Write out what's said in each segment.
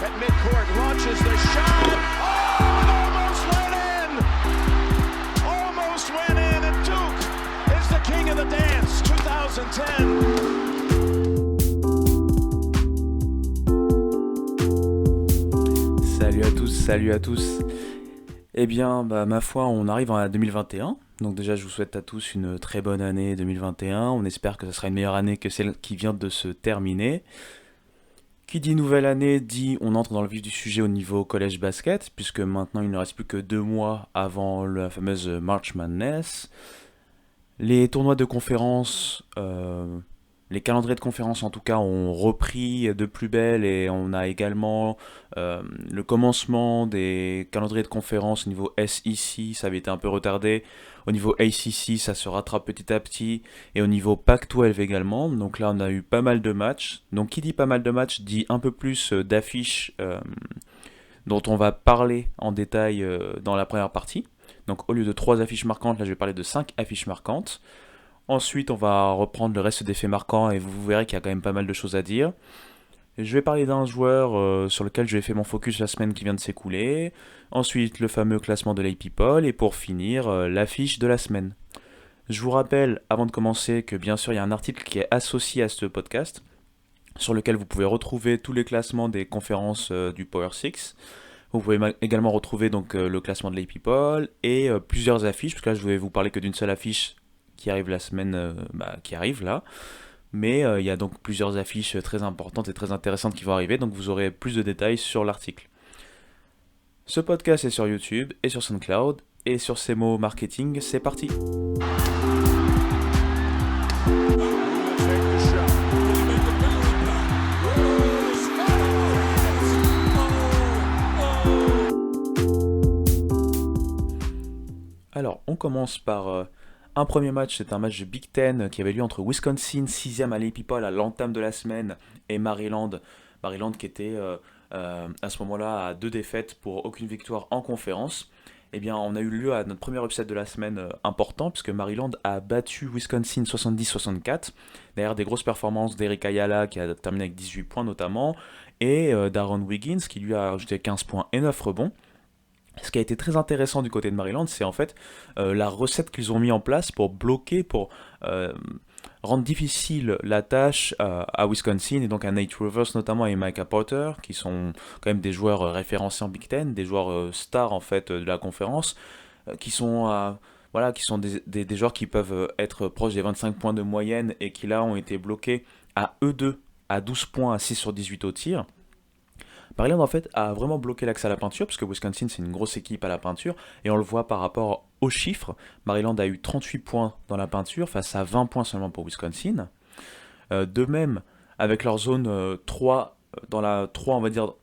at midcourt, launches the shot. Oh, almost went in, and Duke is the king of the dance, 2010. Salut à tous. Eh bien, ma foi, on arrive en 2021. Donc déjà, je vous souhaite à tous une très bonne année 2021. On espère que ce sera une meilleure année que celle qui vient de se terminer. Qui dit nouvelle année, dit on entre dans le vif du sujet au niveau college basket, puisque maintenant il ne reste plus que 2 mois avant la fameuse March Madness. Les tournois de conférence, les calendriers de conférence en tout cas ont repris de plus belle, et on a également le commencement des calendriers de conférence au niveau SEC, ça avait été un peu retardé. Au niveau ACC, ça se rattrape petit à petit, et au niveau Pac-12 également. Donc là, on a eu pas mal de matchs. Donc qui dit pas mal de matchs dit un peu plus d'affiches dont on va parler en détail dans la première partie. Donc au lieu de 3 affiches marquantes, là je vais parler de 5 affiches marquantes. Ensuite, on va reprendre le reste des faits marquants, et vous verrez qu'il y a quand même pas mal de choses à dire. Je vais parler d'un joueur sur lequel j'ai fait mon focus la semaine qui vient de s'écouler. Ensuite, le fameux classement de l'AP Poll. Et pour finir, l'affiche de la semaine. Je vous rappelle, avant de commencer, que bien sûr, il y a un article qui est associé à ce podcast, sur lequel vous pouvez retrouver tous les classements des conférences du Power 6. Vous pouvez également retrouver donc, le classement de l'AP Poll et plusieurs affiches, parce que là, je vais vous parler que d'une seule affiche qui arrive la semaine qui arrive là. Mais il y a donc plusieurs affiches très importantes et très intéressantes qui vont arriver, donc vous aurez plus de détails sur l'article. Ce podcast est sur YouTube et sur SoundCloud, et sur ces mots marketing, c'est parti. Alors, on commence par un premier match. C'est un match de Big Ten qui avait lieu entre Wisconsin, 6e à l'AP Poll à l'entame de la semaine, et Maryland qui était à ce moment-là à 2 défaites pour aucune victoire en conférence. Eh bien, on a eu lieu à notre premier upset de la semaine important, puisque Maryland a battu Wisconsin 70-64, derrière des grosses performances d'Eric Ayala qui a terminé avec 18 points notamment, et d'Aaron Wiggins qui lui a ajouté 15 points et 9 rebonds. Ce qui a été très intéressant du côté de Maryland, c'est en fait la recette qu'ils ont mis en place pour bloquer, pour rendre difficile la tâche à Wisconsin, et donc à Nate Rivers notamment et Micah Porter, qui sont quand même des joueurs référencés en Big Ten, des joueurs stars en fait de la conférence, qui sont des joueurs qui peuvent être proches des 25 points de moyenne, et qui là ont été bloqués à eux deux à 12 points à 6 sur 18 au tir. Maryland en fait a vraiment bloqué l'accès à la peinture, parce que Wisconsin c'est une grosse équipe à la peinture, et on le voit par rapport aux chiffres. Maryland a eu 38 points dans la peinture face à 20 points seulement pour Wisconsin. De même, avec leur zone 3, dans la 3 on va dire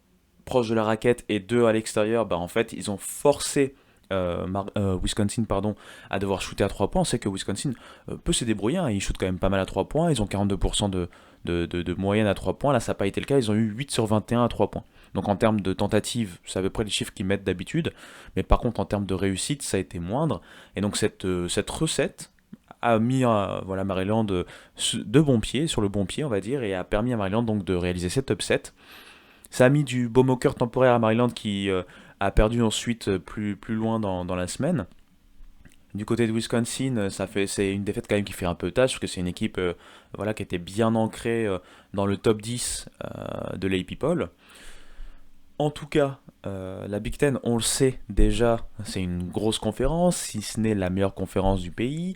proche de la raquette et 2 à l'extérieur, en fait ils ont forcé Wisconsin à devoir shooter à 3 points. On sait que Wisconsin peut se débrouiller, ils shootent quand même pas mal à 3 points, ils ont 42% de moyenne à 3 points, là ça n'a pas été le cas, ils ont eu 8 sur 21 à 3 points. Donc en termes de tentatives, c'est à peu près les chiffres qu'ils mettent d'habitude, mais par contre en termes de réussite, ça a été moindre, et donc cette recette a mis Maryland de bon pied, sur le bon pied on va dire, et a permis à Maryland donc de réaliser cet upset. Ça a mis du baume au cœur temporaire à Maryland, qui a perdu ensuite plus loin dans la semaine. Du côté de Wisconsin, c'est une défaite quand même qui fait un peu tâche, parce que c'est une équipe qui était bien ancrée dans le top 10 de l'AP Poll. En tout cas, la Big Ten, on le sait déjà, c'est une grosse conférence, si ce n'est la meilleure conférence du pays.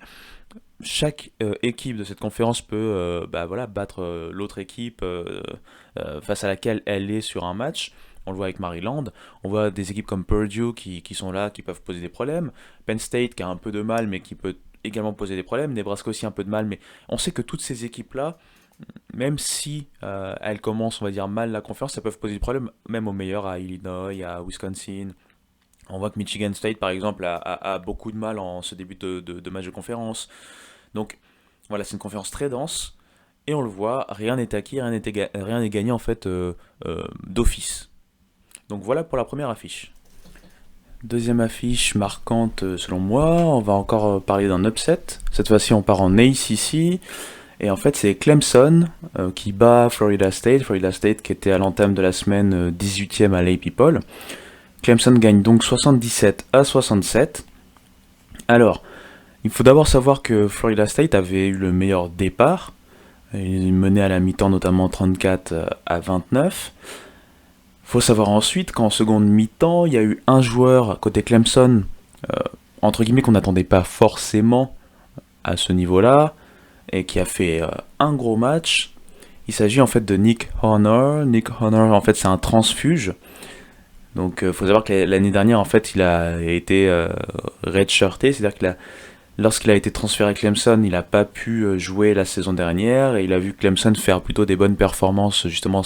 Chaque équipe de cette conférence peut battre l'autre équipe face à laquelle elle est sur un match. On le voit avec Maryland, on voit des équipes comme Purdue qui sont là, qui peuvent poser des problèmes. Penn State qui a un peu de mal, mais qui peut également poser des problèmes. Nebraska aussi un peu de mal, mais on sait que toutes ces équipes-là, même si elles commencent, on va dire, mal la conférence, ça peut poser des problèmes, même aux meilleurs, à Illinois, à Wisconsin. On voit que Michigan State, par exemple, a beaucoup de mal en ce début de match de conférence. Donc, voilà, c'est une conférence très dense. Et on le voit, rien n'est acquis, rien n'est gagné, en fait, d'office. Donc voilà pour la première affiche. Deuxième affiche marquante selon moi, on va encore parler d'un upset. Cette fois-ci, on part en ACC. Et en fait, c'est Clemson qui bat Florida State. Florida State qui était à l'entame de la semaine 18e à l'AP Poll. Clemson gagne donc 77-67. Alors, il faut d'abord savoir que Florida State avait eu le meilleur départ. Il menait à la mi-temps notamment 34-29. Faut savoir ensuite qu'en seconde mi-temps, il y a eu un joueur côté Clemson, entre guillemets, qu'on n'attendait pas forcément à ce niveau-là, et qui a fait un gros match. Il s'agit en fait de Nick Honor. Nick Honor, en fait, c'est un transfuge. Donc, faut savoir que l'année dernière, en fait, il a été redshirté, c'est-à-dire que lorsqu'il a été transféré à Clemson, il n'a pas pu jouer la saison dernière, et il a vu Clemson faire plutôt des bonnes performances, justement,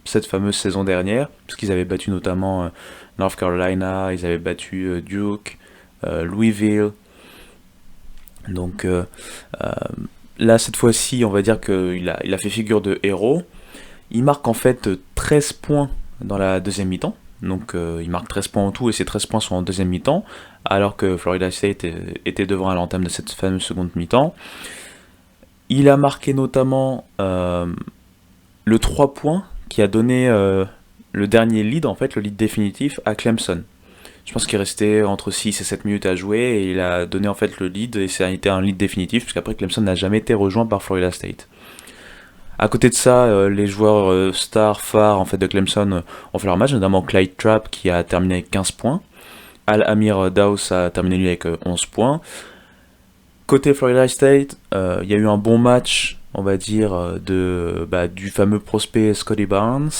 cette fameuse saison dernière, puisqu'ils avaient battu notamment North Carolina, ils avaient battu Duke, Louisville. Donc là, cette fois-ci, on va dire qu'il a fait figure de héros. Il marque en fait 13 points dans la deuxième mi-temps. Donc il marque 13 points en tout et ces 13 points sont en deuxième mi-temps, alors que Florida State était devant à l'entame de cette fameuse seconde mi-temps. Il a marqué notamment le 3 points qui a donné le dernier lead, en fait, le lead définitif à Clemson. Je pense qu'il restait entre 6 et 7 minutes à jouer et il a donné en fait le lead et ça a été un lead définitif puisqu'après Clemson n'a jamais été rejoint par Florida State. À côté de ça, les joueurs stars, phares en fait, de Clemson ont fait leur match, notamment Clyde Trapp qui a terminé avec 15 points. Al-Amir Daus a terminé lui avec 11 points. Côté Florida State, il y a eu un bon match, on va dire, du fameux prospect Scotty Barnes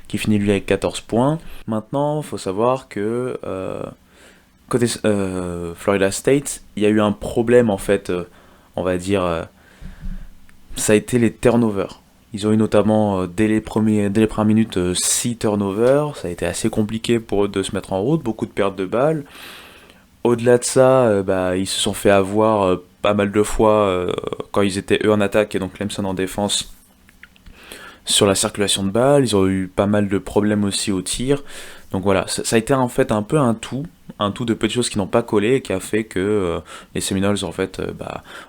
qui finit lui avec 14 points. Maintenant, il faut savoir que côté Florida State, il y a eu un problème en fait, on va dire, ça a été les turnovers. Ils ont eu notamment dès les premières minutes 6 turnovers, ça a été assez compliqué pour eux de se mettre en route, beaucoup de pertes de balles. Au-delà de ça, ils se sont fait avoir pas mal de fois quand ils étaient eux en attaque et donc Clemson en défense sur la circulation de balles. Ils ont eu pas mal de problèmes aussi au tir. Donc voilà, ça a été en fait un peu un tout de petites choses qui n'ont pas collé et qui a fait que les Seminoles en fait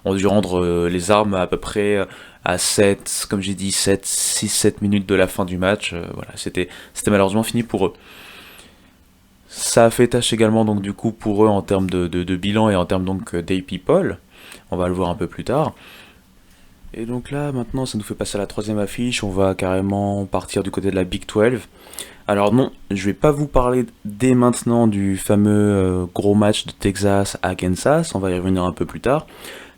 ont dû rendre les armes à peu près à 7, comme j'ai dit, 6-7 minutes de la fin du match. Voilà, c'était malheureusement fini pour eux. Ça a fait tâche également donc du coup pour eux en termes de bilan et en termes donc d'AP Poll. On va le voir un peu plus tard. Et donc là maintenant ça nous fait passer à la troisième affiche. On va carrément partir du côté de la Big 12. Alors non, je vais pas vous parler dès maintenant du fameux gros match de Texas à Kansas. On va y revenir un peu plus tard.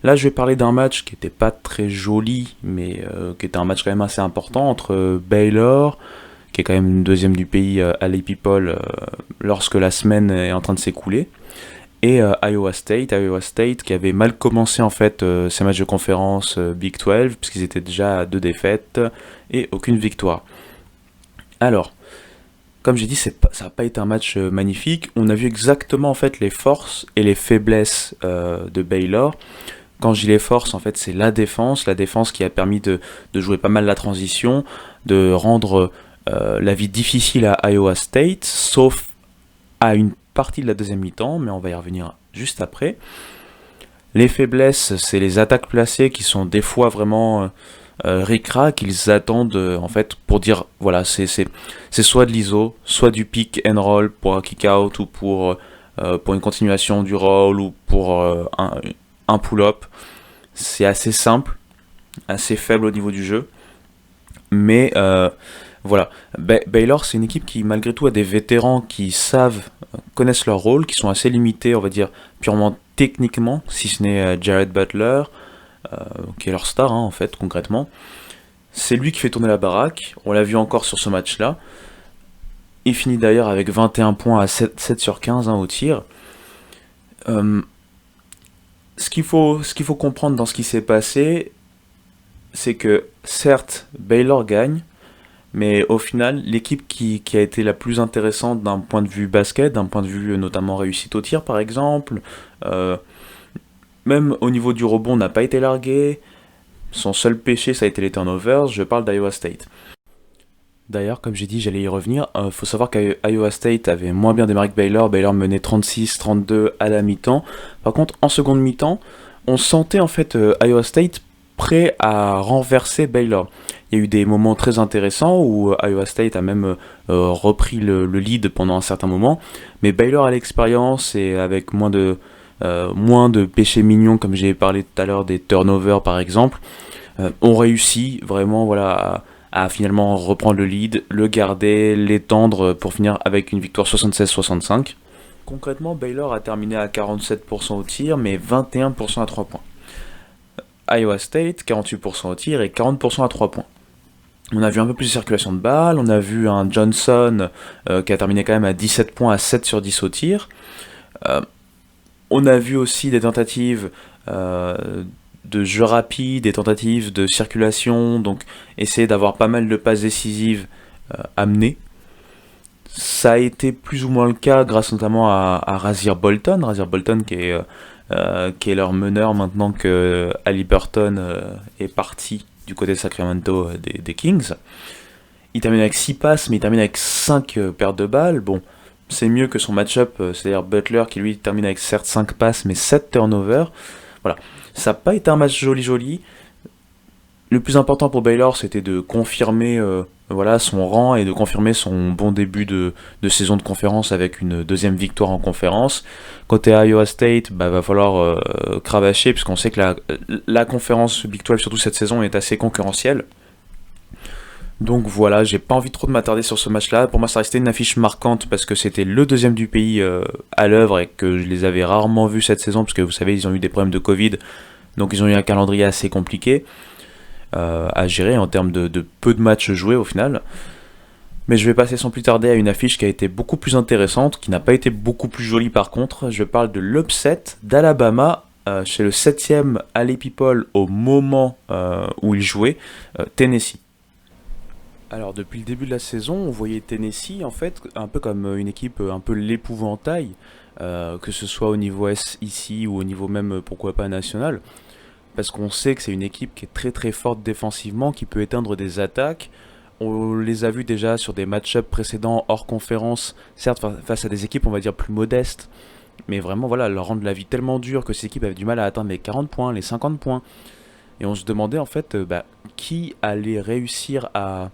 Là je vais parler d'un match qui était pas très joli, mais qui était un match quand même assez important entre Baylor, qui est quand même une deuxième du pays à l'AP Poll lorsque la semaine est en train de s'écouler, et Iowa State qui avait mal commencé en fait ses matchs de conférence Big 12 puisqu'ils étaient déjà à 2 défaites et aucune victoire. Alors, comme j'ai dit, ça n'a pas été un match magnifique. On a vu exactement en fait les forces et les faiblesses de Baylor. Quand je dis les forces, en fait, c'est la défense qui a permis de jouer pas mal la transition, de rendre la vie difficile à Iowa State, sauf à une partie de la deuxième mi-temps, mais on va y revenir juste après. Les faiblesses, c'est les attaques placées qui sont des fois vraiment ric-rac, qu'ils attendent en fait pour dire voilà, c'est soit de l'ISO, soit du pick and roll pour un kick-out ou pour une continuation du roll ou pour un pull-up. C'est assez simple, assez faible au niveau du jeu, mais voilà, Baylor c'est une équipe qui malgré tout a des vétérans qui connaissent leur rôle, qui sont assez limités on va dire purement techniquement, si ce n'est Jared Butler, qui est leur star en fait concrètement. C'est lui qui fait tourner la baraque, on l'a vu encore sur ce match là. Il finit d'ailleurs avec 21 points à 7 sur 15 au tir. Ce qu'il faut comprendre dans ce qui s'est passé, c'est que certes Baylor gagne, mais au final, l'équipe qui a été la plus intéressante d'un point de vue basket, d'un point de vue notamment réussite au tir par exemple, même au niveau du rebond, n'a pas été largué. Son seul péché, ça a été les turnovers. Je parle d'Iowa State. D'ailleurs, comme j'ai dit, j'allais y revenir. Faut savoir qu'Iowa State avait moins bien démarré que Baylor. Baylor menait 36-32 à la mi-temps. Par contre, en seconde mi-temps, on sentait en fait Iowa State prêts à renverser Baylor. Il y a eu des moments très intéressants où Iowa State a même repris le lead pendant un certain moment, mais Baylor a l'expérience et avec moins de péchés mignons, comme j'ai parlé tout à l'heure des turnovers par exemple, ont réussi vraiment voilà, à finalement reprendre le lead, le garder, l'étendre pour finir avec une victoire 76-65. Concrètement, Baylor a terminé à 47% au tir, mais 21% à 3 points. Iowa State, 48% au tir et 40% à 3 points. On a vu un peu plus de circulation de balles, on a vu un Johnson qui a terminé quand même à 17 points à 7 sur 10 au tir. On a vu aussi des tentatives de jeu rapide, des tentatives de circulation, donc essayer d'avoir pas mal de passes décisives amenées. Ça a été plus ou moins le cas grâce notamment à Rasir Bolton qui est leur meneur maintenant que Haliburton est parti du côté de Sacramento des Kings. Il termine avec 6 passes, mais il termine avec 5 pertes de balles. Bon, c'est mieux que son match-up, c'est-à-dire Butler qui lui termine avec certes 5 passes, mais 7 turnovers. Voilà, ça n'a pas été un match joli. Le plus important pour Baylor, c'était de confirmer voilà, son rang et de confirmer son bon début de saison de conférence avec une deuxième victoire en conférence. Côté Iowa State, va falloir cravacher, puisqu'on sait que la conférence Big 12, surtout cette saison, est assez concurrentielle. Donc voilà, j'ai pas envie trop de m'attarder sur ce match-là. Pour moi, ça restait une affiche marquante parce que c'était le deuxième du pays à l'œuvre et que je les avais rarement vus cette saison, parce que vous savez, ils ont eu des problèmes de Covid, donc ils ont eu un calendrier assez compliqué à gérer en termes de peu de matchs joués au final. Mais je vais passer sans plus tarder à une affiche qui a été beaucoup plus intéressante, qui n'a pas été beaucoup plus jolie par contre. Je parle de l'upset d'Alabama chez le 7ème Alley People au moment où ils jouaient, Tennessee. Alors depuis le début de la saison, on voyait Tennessee en fait un peu comme une équipe un peu l'épouvantail, que ce soit au niveau SEC ou au niveau même pourquoi pas national. Parce qu'on sait que c'est une équipe qui est très très forte défensivement, qui peut éteindre des attaques. On les a vus déjà sur des match-ups précédents hors conférence, certes face à des équipes on va dire plus modestes, mais vraiment voilà, leur rendre la vie tellement dure que ces équipes avaient du mal à atteindre les 40 points, les 50 points. Et on se demandait en fait qui allait réussir à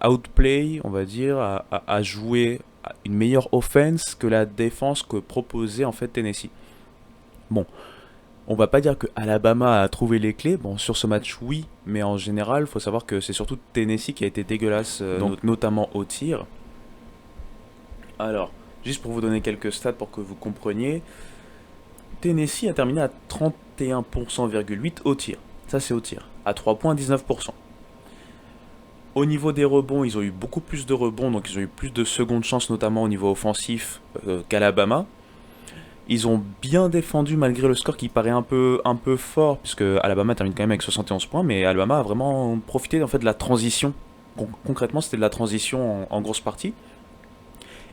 outplay, on va dire, à jouer une meilleure offense que la défense que proposait en fait Tennessee. Bon, on va pas dire que Alabama a trouvé les clés. Bon, sur ce match, oui, mais en général, il faut savoir que c'est surtout Tennessee qui a été dégueulasse, notamment au tir. Alors, juste pour vous donner quelques stats pour que vous compreniez, Tennessee a terminé à 31,8% au tir. Ça, c'est au tir. À 3 points, 19%. Au niveau des rebonds, ils ont eu beaucoup plus de rebonds, donc ils ont eu plus de secondes chances, notamment au niveau offensif, qu'Alabama. Ils ont bien défendu malgré le score qui paraît un peu fort, puisque Alabama termine quand même avec 71 points, mais Alabama a vraiment profité en fait de la transition. Concrètement, c'était de la transition en grosse partie.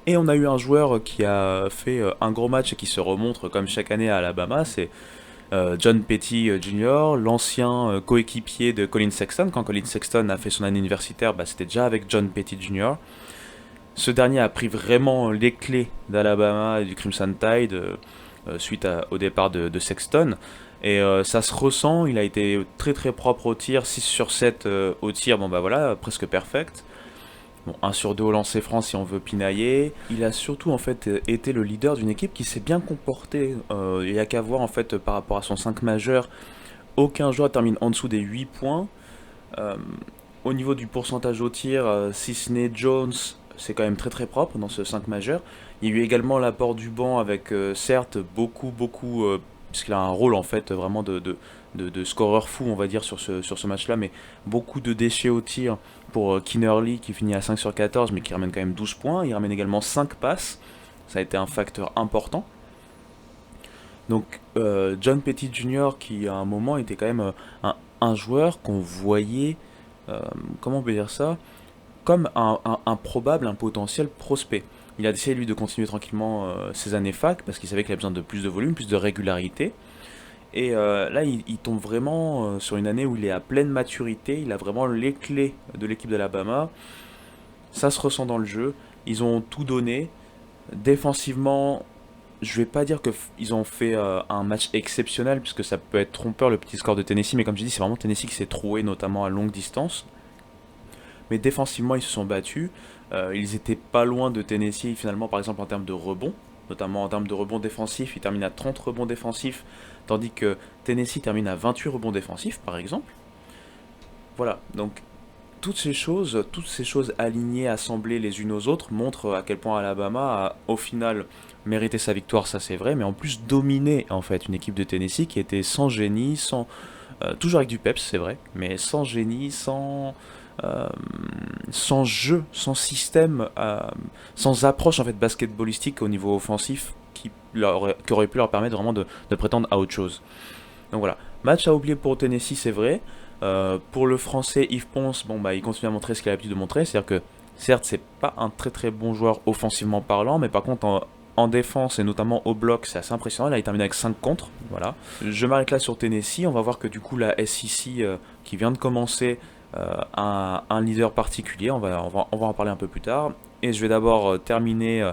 Et on a eu un joueur qui a fait un gros match et qui se remontre comme chaque année à Alabama, c'est John Petty Jr., l'ancien coéquipier de Colin Sexton. Quand Colin Sexton a fait son année universitaire, c'était déjà avec John Petty Jr. Ce dernier a pris vraiment les clés d'Alabama et du Crimson Tide suite au départ de Sexton. Et ça se ressent, il a été très très propre au tir, 6 sur 7 au tir, voilà, presque perfect. Bon, 1 sur 2 au lancer franc si on veut pinailler. Il a surtout en fait été le leader d'une équipe qui s'est bien comportée. Il n'y a qu'à voir en fait par rapport à son 5 majeur, aucun joueur termine en dessous des 8 points. Au niveau du pourcentage au tir, si ce n'est Jones, c'est quand même très très propre dans ce 5 majeur. Il y a eu également l'apport du banc avec certes beaucoup puisqu'il a un rôle en fait vraiment de scoreur fou on va dire sur ce match-là, mais beaucoup de déchets au tir pour Kinnerly qui finit à 5 sur 14 mais qui ramène quand même 12 points. Il ramène également 5 passes, ça a été un facteur important. Donc John Petty Jr. qui à un moment était quand même un joueur qu'on voyait, comment on peut dire ça, comme un probable, un potentiel prospect. Il a décidé lui de continuer tranquillement ses années fac parce qu'il savait qu'il avait besoin de plus de volume, plus de régularité. Et là, il tombe vraiment sur une année où il est à pleine maturité. Il a vraiment les clés de l'équipe d'Alabama. Ça se ressent dans le jeu. Ils ont tout donné. Défensivement, je vais pas dire qu'ils ont fait un match exceptionnel, puisque ça peut être trompeur le petit score de Tennessee, mais comme j'ai dit, c'est vraiment Tennessee qui s'est troué, notamment à longue distance. Mais défensivement, ils se sont battus. Ils étaient pas loin de Tennessee, finalement, par exemple, en termes de rebonds, notamment en termes de rebonds défensifs. Ils terminent à 30 rebonds défensifs, tandis que Tennessee termine à 28 rebonds défensifs, par exemple. Voilà, donc toutes ces choses alignées, assemblées les unes aux autres, montrent à quel point Alabama a, au final, mérité sa victoire, ça c'est vrai, mais en plus dominé, en fait, une équipe de Tennessee qui était sans génie, toujours avec du peps, c'est vrai, mais sans génie, euh, sans jeu, sans système, sans approche en fait basketballistique au niveau offensif qui aurait pu leur permettre vraiment de prétendre à autre chose. Donc voilà, match à oublier pour Tennessee, c'est vrai. Pour le français Yves Ponce, bon bah il continue à montrer ce qu'il a l'habitude de montrer, c'est-à-dire que certes c'est pas un très très bon joueur offensivement parlant, mais par contre en défense et notamment au bloc c'est assez impressionnant. Là il termine avec 5 contre, voilà. Je m'arrête là sur Tennessee, on va voir que du coup la SEC qui vient de commencer a un leader particulier, on va en parler un peu plus tard. Et je vais d'abord terminer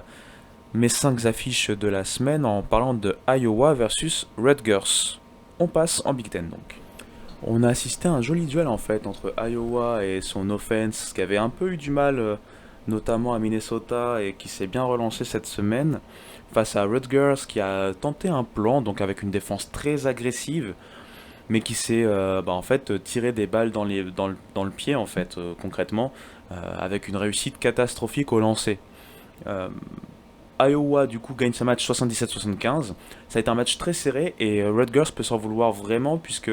mes 5 affiches de la semaine en parlant de Iowa versus Rutgers. On passe en Big Ten donc. On a assisté à un joli duel en fait entre Iowa et son offense qui avait un peu eu du mal, notamment à Minnesota, et qui s'est bien relancé cette semaine face à Rutgers qui a tenté un plan, donc avec une défense très agressive, mais qui s'est en fait tiré des balles dans le pied en fait, concrètement, avec une réussite catastrophique au lancer. Euh, Iowa du coup gagne ce match 77-75. Ça a été un match très serré et Rutgers peut s'en vouloir vraiment puisque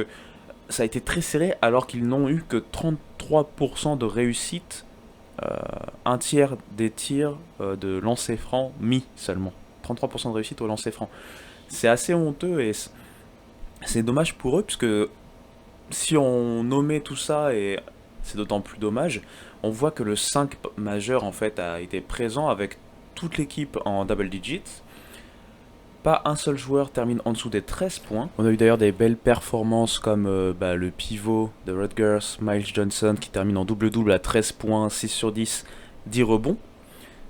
ça a été très serré alors qu'ils n'ont eu que 33% de réussite, un tiers des tirs de lancer franc mis seulement. 33% de réussite au lancer franc. C'est assez honteux et c'est dommage pour eux puisque si on nommait tout ça, et c'est d'autant plus dommage, on voit que le 5 majeur en fait a été présent avec toute l'équipe en double digits. Pas un seul joueur termine en dessous des 13 points. On a eu d'ailleurs des belles performances comme le pivot de Rutgers, Miles Johnson, qui termine en double-double à 13 points, 6 sur 10, 10 rebonds,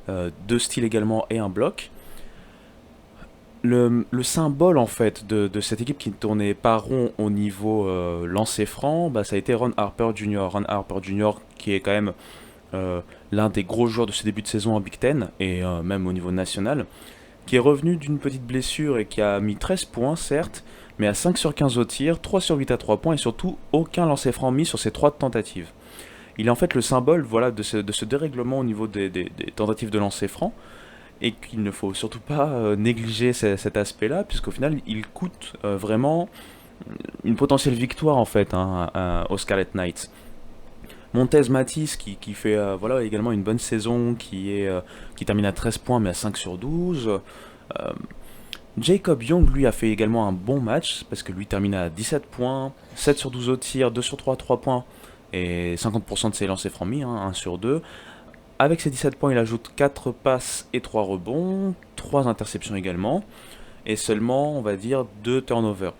2 steals également et un bloc. Le symbole en fait de cette équipe qui ne tournait pas rond au niveau lancer franc, ça a été Ron Harper Jr. Ron Harper Jr. qui est quand même l'un des gros joueurs de ce début de saison en Big Ten et même au niveau national, qui est revenu d'une petite blessure et qui a mis 13 points, certes, mais à 5 sur 15 au tir, 3 sur 8 à 3 points et surtout aucun lancer franc mis sur ces 3 tentatives. Il est en fait le symbole voilà, de ce dérèglement au niveau des tentatives de lancer franc et qu'il ne faut surtout pas négliger cet aspect-là, puisqu'au final il coûte vraiment une potentielle victoire en fait aux Scarlet Knights. Montez Matisse qui fait voilà, également une bonne saison, qui termine à 13 points mais à 5 sur 12. Jacob Young lui a fait également un bon match parce que lui termine à 17 points, 7 sur 12 au tir, 2 sur 3 à 3 points et 50% de ses lancers francs mis, 1 sur 2. Avec ses 17 points, il ajoute 4 passes et 3 rebonds, 3 interceptions également et seulement, on va dire, 2 turnovers.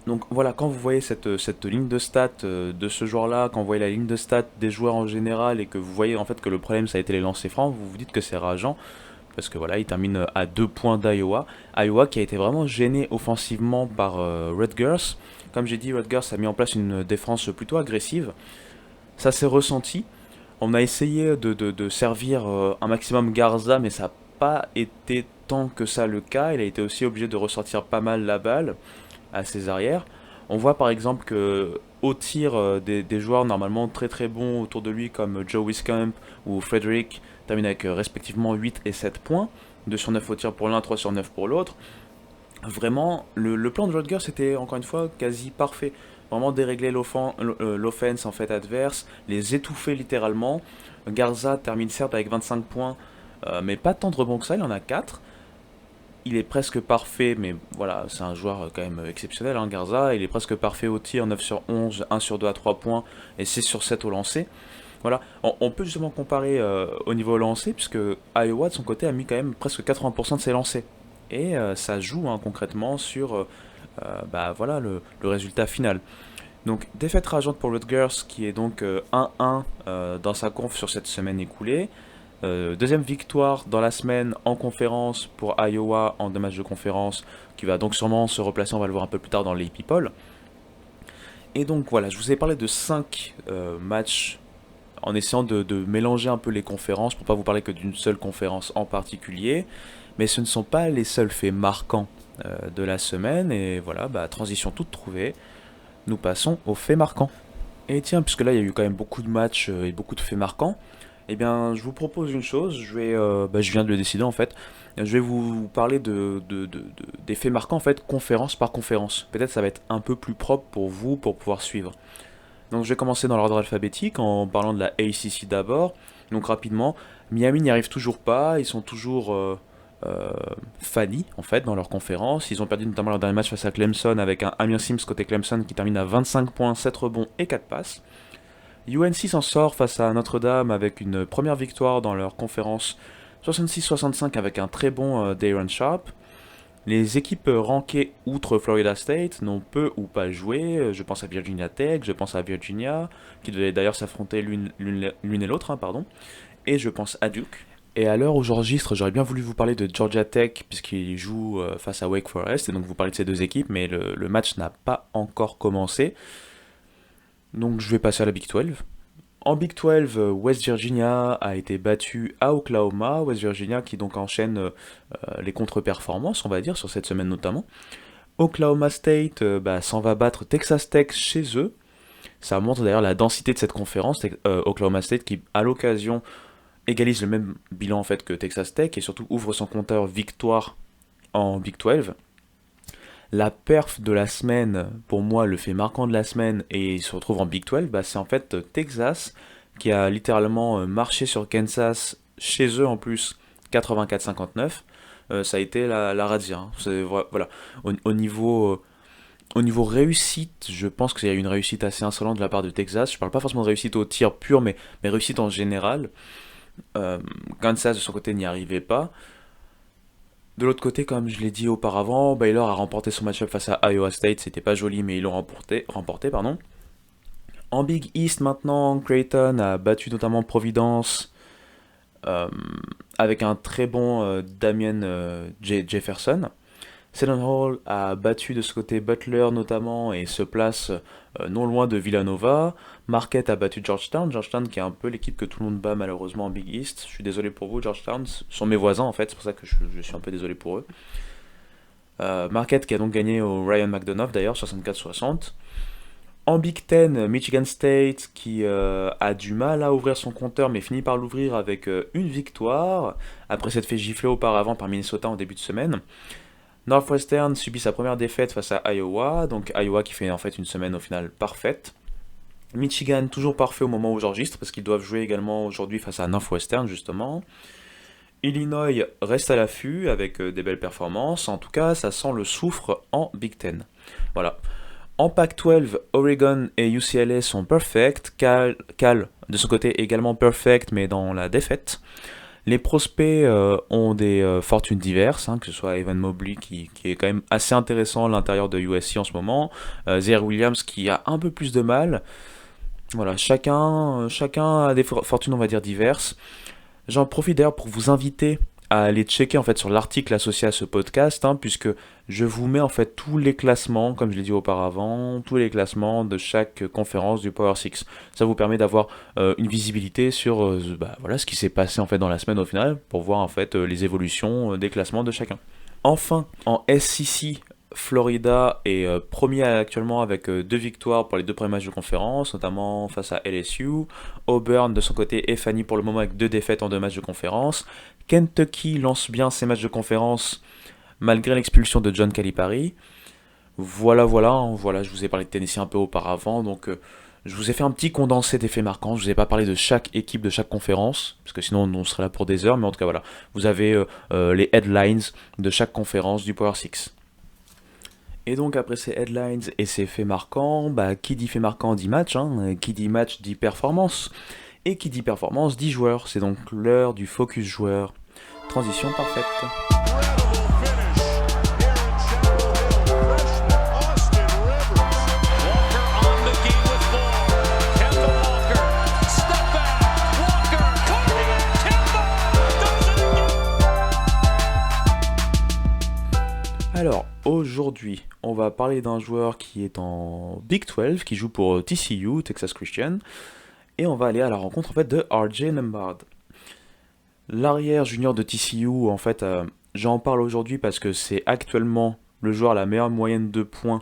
Donc voilà, quand vous voyez cette ligne de stats de ce joueur-là, quand vous voyez la ligne de stats des joueurs en général et que vous voyez en fait que le problème ça a été les lancers francs, vous vous dites que c'est rageant parce que voilà, il termine à 2 points d'Iowa. Iowa qui a été vraiment gêné offensivement par Rutgers. Comme j'ai dit, Rutgers a mis en place une défense plutôt agressive. Ça s'est ressenti. On a essayé de servir un maximum Garza, mais ça n'a pas été tant que ça le cas. Il a été aussi obligé de ressortir pas mal la balle à ses arrières. On voit par exemple que au tir des joueurs normalement très très bons autour de lui comme Joe Wiscamp ou Frederick terminent avec respectivement 8 et 7 points, 2 sur 9 au tir pour l'un, 3 sur 9 pour l'autre. Vraiment, le plan de Rutgers était encore une fois quasi parfait. Vraiment dérégler l'offense en fait adverse, les étouffer littéralement. Garza termine certes avec 25 points, mais pas tant de rebonds que ça, il en a 4. Il est presque parfait, mais voilà, c'est un joueur quand même exceptionnel, Garza. Il est presque parfait au tir, 9 sur 11, 1 sur 2 à 3 points et 6 sur 7 au lancer. Voilà, on peut justement comparer au niveau lancé, puisque Iowa de son côté a mis quand même presque 80% de ses lancers. Et ça joue concrètement sur voilà, le résultat final. Donc défaite rageante pour Rutgers qui est donc 1-1 dans sa conf sur cette semaine écoulée. Deuxième victoire dans la semaine en conférence pour Iowa en 2 matchs de conférence, qui va donc sûrement se replacer, on va le voir un peu plus tard dans les people. Et donc voilà, je vous ai parlé de 5 matchs en essayant de mélanger un peu les conférences pour pas vous parler que d'une seule conférence en particulier. Mais ce ne sont pas les seuls faits marquants de la semaine. Et voilà, transition toute trouvée, nous passons aux faits marquants. Et tiens, puisque là il y a eu quand même beaucoup de matchs et beaucoup de faits marquants, eh bien je vous propose une chose, je viens de le décider en fait, je vais vous parler des faits marquants en fait, conférence par conférence. Peut-être ça va être un peu plus propre pour vous pour pouvoir suivre. Donc je vais commencer dans l'ordre alphabétique en parlant de la ACC d'abord. Donc rapidement, Miami n'y arrive toujours pas, ils sont toujours fanny en fait dans leur conférence. Ils ont perdu notamment leur dernier match face à Clemson avec un Amir Sims côté Clemson qui termine à 25 points, 7 rebonds et 4 passes. UNC s'en sort face à Notre-Dame avec une première victoire dans leur conférence 66-65 avec un très bon Day'Ron Sharpe. Les équipes rankées outre Florida State n'ont peu ou pas joué. Je pense à Virginia Tech, je pense à Virginia, qui devaient d'ailleurs s'affronter l'une et l'autre, et je pense à Duke. Et à l'heure où j'enregistre, j'aurais bien voulu vous parler de Georgia Tech, puisqu'ils jouent face à Wake Forest, et donc vous parler de ces deux équipes, mais le match n'a pas encore commencé. Donc je vais passer à la Big 12. En Big 12, West Virginia a été battu à Oklahoma. West Virginia qui donc enchaîne les contre-performances, on va dire, sur cette semaine notamment. Oklahoma State s'en va battre Texas Tech chez eux. Ça montre d'ailleurs la densité de cette conférence. Oklahoma State qui, à l'occasion, égalise le même bilan en fait que Texas Tech et surtout ouvre son compteur victoire en Big 12. La perf de la semaine, pour moi, le fait marquant de la semaine, et il se retrouve en Big 12, c'est en fait Texas qui a littéralement marché sur Kansas, chez eux en plus, 84-59. Ça a été la razzia. Voilà. Au niveau réussite, je pense qu'il y a eu une réussite assez insolente de la part de Texas. Je parle pas forcément de réussite au tir pur, mais réussite en général. Kansas, de son côté, n'y arrivait pas. De l'autre côté, comme je l'ai dit auparavant, Baylor a remporté son match-up face à Iowa State. C'était pas joli, mais ils l'ont remporté. En Big East, maintenant, Creighton a battu notamment Providence avec un très bon Damien Jefferson. Seton Hall a battu de ce côté Butler notamment et se place non loin de Villanova. Marquette a battu Georgetown qui est un peu l'équipe que tout le monde bat malheureusement en Big East. Je suis désolé pour vous, Georgetown, ce sont mes voisins en fait, c'est pour ça que je suis un peu désolé pour eux. Marquette qui a donc gagné au Ryan McDonough d'ailleurs, 64-60. En Big Ten, Michigan State qui a du mal à ouvrir son compteur mais finit par l'ouvrir avec une victoire, après s'être fait gifler auparavant par Minnesota en début de semaine. Northwestern subit sa première défaite face à Iowa, donc Iowa qui fait en fait une semaine au final parfaite. Michigan toujours parfait au moment où j'enregistre parce qu'ils doivent jouer également aujourd'hui face à Northwestern justement. Illinois reste à l'affût avec des belles performances, en tout cas ça sent le soufre en Big Ten. Voilà. En Pac-12, Oregon et UCLA sont perfect, Cal de son côté également perfect mais dans la défaite. Les prospects ont des fortunes diverses, que ce soit Evan Mobley qui est quand même assez intéressant à l'intérieur de USC en ce moment, Zaire Williams qui a un peu plus de mal. Voilà, chacun a des fortunes on va dire diverses. J'en profite d'ailleurs pour vous inviter à aller checker en fait sur l'article associé à ce podcast, puisque je vous mets en fait tous les classements, comme je l'ai dit auparavant, tous les classements de chaque conférence du Power 6. Ça vous permet d'avoir une visibilité sur ce qui s'est passé en fait dans la semaine au final, pour voir en fait les évolutions des classements de chacun. Enfin, en SEC, Florida est premier actuellement avec 2 victoires pour les 2 premiers matchs de conférence, notamment face à LSU. Auburn de son côté est fanny pour le moment avec 2 défaites en 2 matchs de conférence. Kentucky lance bien ses matchs de conférence malgré l'expulsion de John Calipari. Voilà, je vous ai parlé de Tennessee un peu auparavant, donc je vous ai fait un petit condensé des faits marquants. Je vous ai pas parlé de chaque équipe de chaque conférence, parce que sinon on serait là pour des heures, mais en tout cas voilà, vous avez les headlines de chaque conférence du Power 6. Et donc après ces headlines et ces faits marquants, qui dit fait marquant dit match, qui dit match dit performance, et qui dit performance dit joueur. C'est donc l'heure du focus joueur. Transition parfaite. Alors, aujourd'hui, on va parler d'un joueur qui est en Big 12, qui joue pour TCU, Texas Christian, et on va aller à la rencontre en fait de RJ Nembhard. L'arrière junior de TCU, en fait, j'en parle aujourd'hui parce que c'est actuellement le joueur à la meilleure moyenne de points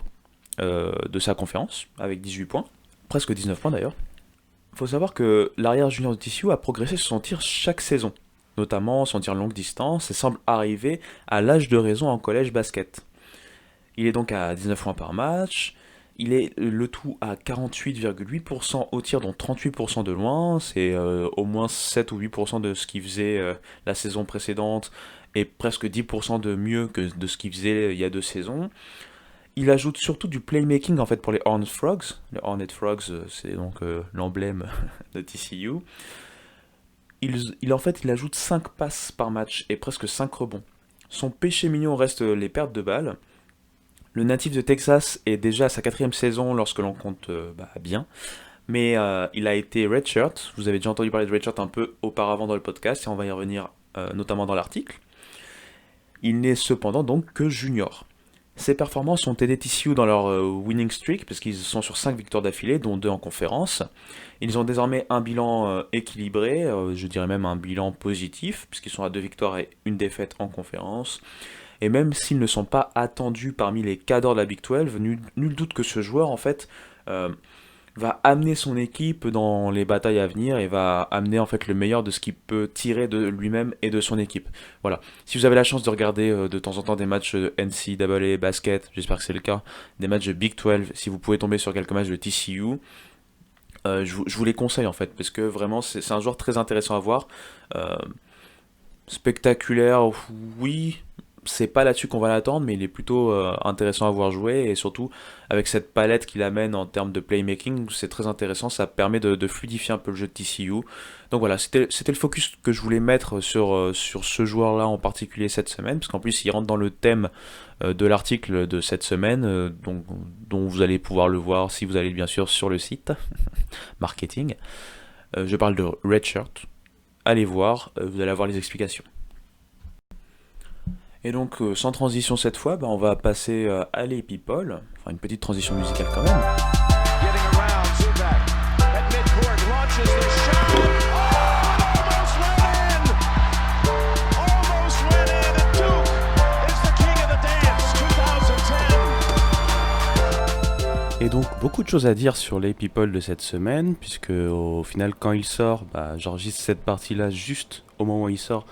de sa conférence, avec 18 points, presque 19 points d'ailleurs. Il faut savoir que l'arrière junior de TCU a progressé sur son tir chaque saison, notamment son tir longue distance, et semble arriver à l'âge de raison en collège basket. Il est donc à 19 points par match, il est le tout à 48,8% au tir, dont 38% de loin, c'est au moins 7 ou 8% de ce qu'il faisait la saison précédente, et presque 10% de mieux que de ce qu'il faisait il y a 2 saisons. Il ajoute surtout du playmaking en fait pour les Hornet Frogs. Les Hornet Frogs, c'est donc l'emblème de TCU. Il ajoute 5 passes par match et presque 5 rebonds. Son péché mignon reste les pertes de balles. Le natif de Texas est déjà à sa 4e saison lorsque l'on compte bien. Mais il a été redshirt. Vous avez déjà entendu parler de redshirt un peu auparavant dans le podcast et on va y revenir notamment dans l'article. Il n'est cependant donc que junior. Ses performances ont aidé TCU dans leur winning streak, parce qu'ils sont sur 5 victoires d'affilée, dont 2 en conférence. Ils ont désormais un bilan équilibré, je dirais même un bilan positif, puisqu'ils sont à 2 victoires et 1 défaite en conférence. Et même s'ils ne sont pas attendus parmi les cadors de la Big 12, nul doute que ce joueur, en fait, va amener son équipe dans les batailles à venir et va amener en fait le meilleur de ce qu'il peut tirer de lui-même et de son équipe. Voilà. Si vous avez la chance de regarder de temps en temps des matchs de NCAA basket, j'espère que c'est le cas, des matchs de Big 12, si vous pouvez tomber sur quelques matchs de TCU, je vous les conseille en fait, parce que vraiment c'est un joueur très intéressant à voir. Euh, Spectaculaire, oui, c'est pas là-dessus qu'on va l'attendre, mais il est plutôt intéressant à voir jouer, et surtout avec cette palette qu'il amène en termes de playmaking, c'est très intéressant, ça permet de fluidifier un peu le jeu de TCU. Donc voilà, c'était le focus que je voulais mettre sur ce joueur-là en particulier cette semaine, parce qu'en plus il rentre dans le thème de l'article de cette semaine, dont vous allez pouvoir le voir si vous allez bien sûr sur le site marketing. Je parle de Redshirt, allez voir, vous allez avoir les explications. Et donc, sans transition cette fois, on va passer à les people. Enfin, une petite transition musicale quand même. Getting around, Zubac at midcourt, launches the shot. Almost went in! Almost went in, and Duke is the king of the dance 2010. Et donc, beaucoup de choses à dire sur les people de cette semaine, puisque au final, quand il sort, j'enregistre cette partie-là juste au moment où il sort.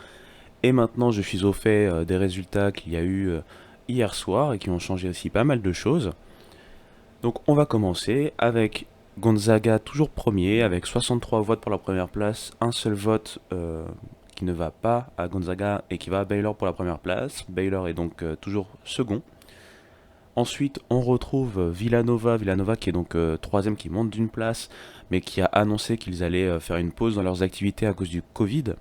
Et maintenant, je suis au fait des résultats qu'il y a eu hier soir et qui ont changé aussi pas mal de choses. Donc, on va commencer avec Gonzaga toujours premier, avec 63 votes pour la première place, un seul vote qui ne va pas à Gonzaga et qui va à Baylor pour la première place. Baylor est donc toujours second. Ensuite, on retrouve Villanova qui est donc troisième, qui monte d'une place, mais qui a annoncé qu'ils allaient faire une pause dans leurs activités à cause du Covid.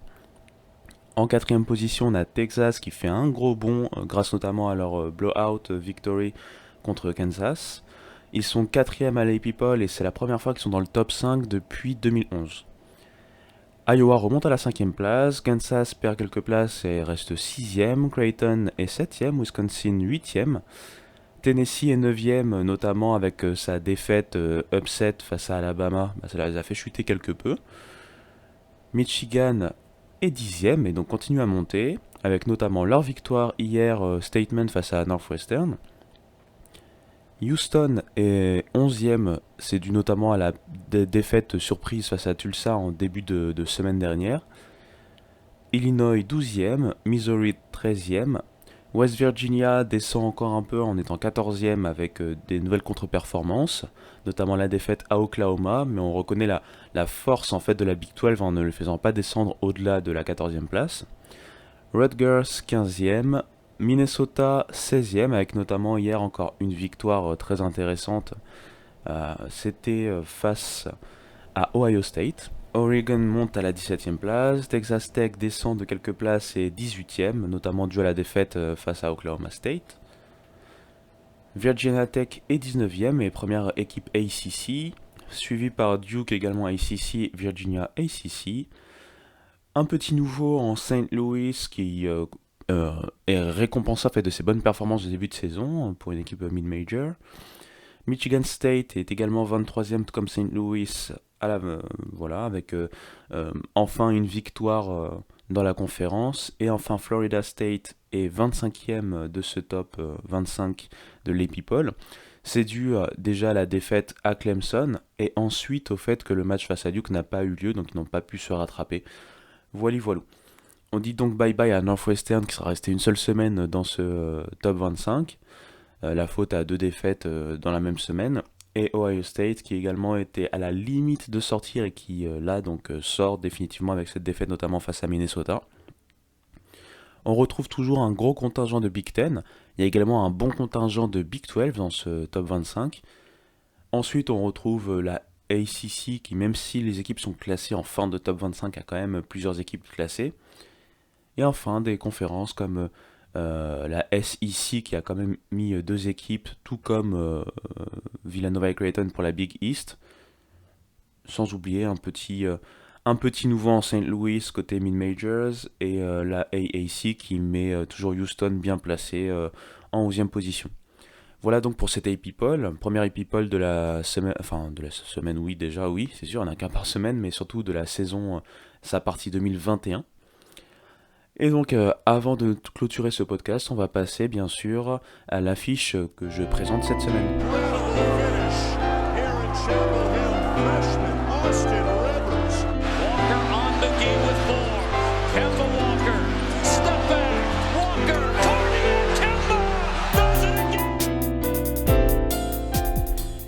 En 4e position, on a Texas qui fait un gros bond grâce notamment à leur blowout victory contre Kansas. Ils sont 4e à l'AP Poll et c'est la première fois qu'ils sont dans le top 5 depuis 2011. Iowa remonte à la 5e place, Kansas perd quelques places et reste 6e, Creighton est 7e, Wisconsin 8e. Tennessee est 9e, notamment avec sa défaite upset face à Alabama, ça les a fait chuter quelque peu. Michigan est 10e et donc continue à monter, avec notamment leur victoire hier statement face à Northwestern. Houston est 11e, c'est dû notamment à la défaite surprise face à Tulsa en début de semaine dernière. Illinois 12e, Missouri 13e. West Virginia descend encore un peu en étant 14e avec des nouvelles contre-performances, notamment la défaite à Oklahoma, mais on reconnaît la force en fait de la Big 12 en ne le faisant pas descendre au-delà de la 14e place. Rutgers 15e, Minnesota 16e, avec notamment hier encore une victoire très intéressante, c'était face à Ohio State. Oregon monte à la 17e place, Texas Tech descend de quelques places et 18e, notamment dû à la défaite face à Oklahoma State. Virginia Tech est 19e et première équipe ACC, suivie par Duke également ACC, Virginia ACC. Un petit nouveau en St. Louis qui est récompensé en fait de ses bonnes performances de début de saison pour une équipe mid-major. Michigan State est également 23e comme St. Louis voilà, avec enfin une victoire dans la conférence. Et enfin Florida State est 25e de ce top 25 de l'AP Poll. C'est dû déjà à la défaite à Clemson et ensuite au fait que le match face à Duke n'a pas eu lieu, donc ils n'ont pas pu se rattraper. Voilà. On dit donc bye-bye à Northwestern qui sera resté une seule semaine dans ce top 25. La faute à 2 défaites dans la même semaine. Et Ohio State qui également était à la limite de sortir et qui là donc sort définitivement avec cette défaite notamment face à Minnesota. On retrouve toujours un gros contingent de Big Ten. Il y a également un bon contingent de Big 12 dans ce top 25. Ensuite on retrouve la ACC qui, même si les équipes sont classées en fin de top 25, a quand même plusieurs équipes classées. Et enfin des conférences comme la SEC qui a quand même mis 2 équipes, tout comme Villanova et Creighton pour la Big East. Sans oublier un petit nouveau en St. Louis côté mid-majors et la AAC qui met toujours Houston bien placé en 11e position. Voilà donc pour cette AP Poll, première AP Poll de la semaine, oui c'est sûr, on n'a qu'un par semaine, mais surtout de la saison, sa partie 2021. Et donc avant de clôturer ce podcast, on va passer bien sûr à l'affiche que je présente cette semaine.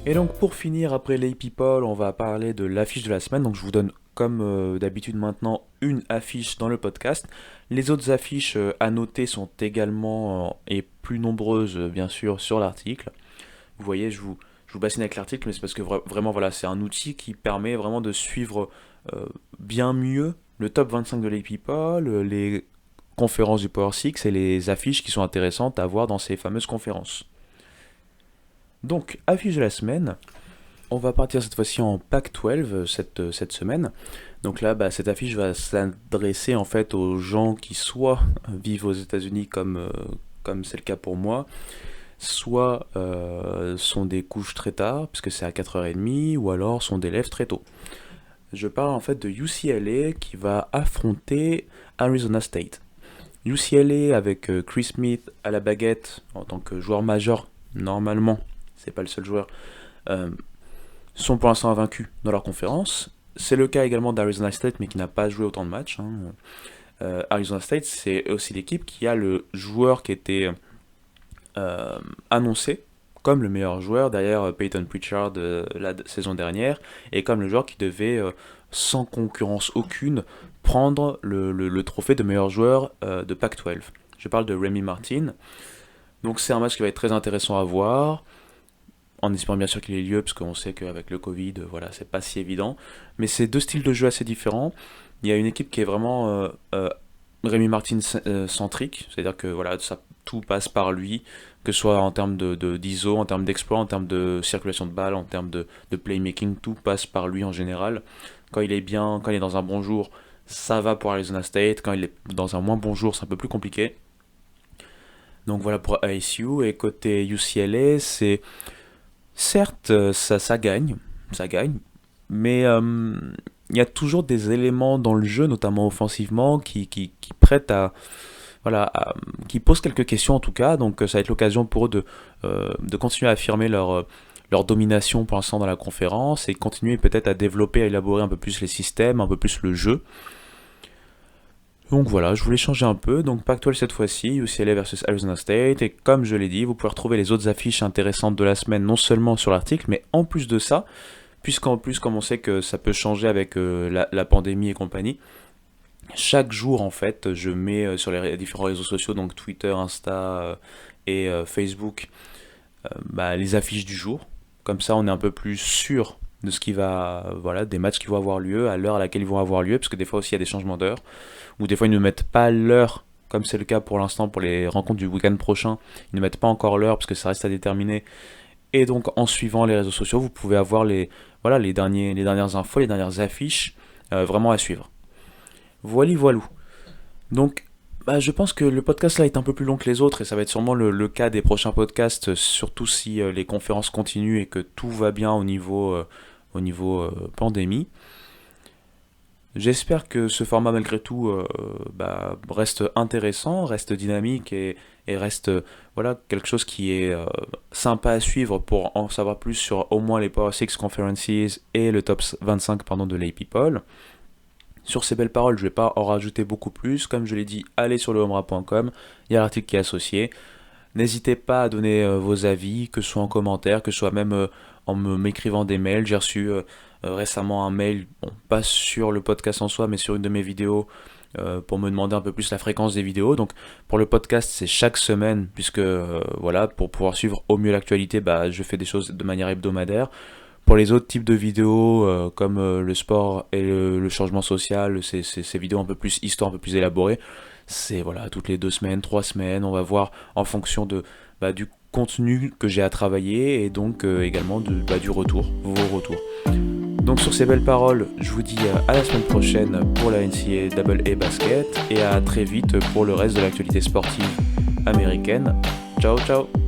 Et donc pour finir, après les people, on va parler de l'affiche de la semaine. Donc je vous donne comme d'habitude maintenant une affiche dans le podcast. Les autres affiches à noter sont également et plus nombreuses bien sûr sur l'article. Vous voyez, je vous bassine avec l'article, mais c'est parce que vraiment voilà, c'est un outil qui permet vraiment de suivre bien mieux le top 25 de les people, les conférences du Power 6 et les affiches qui sont intéressantes à voir dans ces fameuses conférences. Donc, affiche de la semaine, on va partir cette fois-ci en Pac-12 cette semaine. Donc là, cette affiche va s'adresser en fait aux gens qui soit vivent aux États-Unis comme c'est le cas pour moi, soit sont des couches très tard, puisque c'est à 4h30, ou alors sont des lèvres très tôt. Je parle en fait de UCLA qui va affronter Arizona State. UCLA avec Chris Smith à la baguette en tant que joueur majeur, normalement, c'est pas le seul joueur, sont pour l'instant invaincus dans leur conférence. C'est le cas également d'Arizona State, mais qui n'a pas joué autant de matchs. Arizona State, c'est aussi l'équipe qui a le joueur qui était annoncé comme le meilleur joueur derrière Peyton Pritchard la saison dernière, et comme le joueur qui devait, sans concurrence aucune, prendre le trophée de meilleur joueur de Pac-12. Je parle de Remy Martin. Donc c'est un match qui va être très intéressant à voir, en espérant bien sûr qu'il ait lieu, parce qu'on sait qu'avec le Covid, voilà, c'est pas si évident. Mais c'est 2 styles de jeu assez différents. Il y a une équipe qui est vraiment Remy Martin centrique, c'est-à-dire que voilà, tout passe par lui, que ce soit en termes d'ISO, en termes d'exploit, en termes de circulation de balles, en termes de playmaking, tout passe par lui en général. Quand il est bien, quand il est dans un bon jour, ça va pour Arizona State. Quand il est dans un moins bon jour, c'est un peu plus compliqué. Donc voilà pour ASU. Et côté UCLA, c'est... Certes, ça gagne, mais il y a toujours des éléments dans le jeu, notamment offensivement, qui prêtent à... Voilà, qui posent quelques questions en tout cas, donc ça va être l'occasion pour eux de continuer à affirmer leur domination pour l'instant dans la conférence, et continuer peut-être à développer, à élaborer un peu plus les systèmes, un peu plus le jeu. Donc voilà, je voulais changer un peu. Donc Pac-12 cette fois-ci, UCLA versus Arizona State. Et comme je l'ai dit, vous pouvez retrouver les autres affiches intéressantes de la semaine, non seulement sur l'article, mais en plus de ça, puisqu'en plus, comme on sait que ça peut changer avec la pandémie et compagnie, chaque jour en fait, je mets sur les différents réseaux sociaux, donc Twitter, Insta et Facebook, les affiches du jour. Comme ça, on est un peu plus sûr de ce qui va, des matchs qui vont avoir lieu, à l'heure à laquelle ils vont avoir lieu, parce que des fois aussi il y a des changements d'heure, ou des fois ils ne mettent pas l'heure, comme c'est le cas pour l'instant pour les rencontres du week-end prochain, ils ne mettent pas encore l'heure parce que ça reste à déterminer. Et donc en suivant les réseaux sociaux, vous pouvez avoir les dernières infos, les dernières affiches vraiment à suivre. Voilà. Donc Je pense que le podcast là est un peu plus long que les autres et ça va être sûrement le cas des prochains podcasts, surtout si les conférences continuent et que tout va bien au niveau pandémie. J'espère que ce format malgré tout reste intéressant, reste dynamique et reste voilà, quelque chose qui est sympa à suivre pour en savoir plus sur au moins les Power 6 Conferences et le top 25 de l'AP People. Sur ces belles paroles, je ne vais pas en rajouter beaucoup plus. Comme je l'ai dit, allez sur lehomra.com, il y a l'article qui est associé. N'hésitez pas à donner vos avis, que ce soit en commentaire, que ce soit même en m'écrivant des mails. J'ai reçu récemment un mail, pas sur le podcast en soi, mais sur une de mes vidéos, pour me demander un peu plus la fréquence des vidéos. Donc pour le podcast, c'est chaque semaine, puisque voilà, pour pouvoir suivre au mieux l'actualité, je fais des choses de manière hebdomadaire. Pour les autres types de vidéos, comme le sport et le changement social, ces vidéos un peu plus histoire, un peu plus élaborées, c'est voilà, toutes les 2 semaines, 3 semaines, on va voir en fonction du contenu que j'ai à travailler et donc également du retour, vos retours. Donc sur ces belles paroles, je vous dis à la semaine prochaine pour la NCAA AA Basket et à très vite pour le reste de l'actualité sportive américaine. Ciao ciao.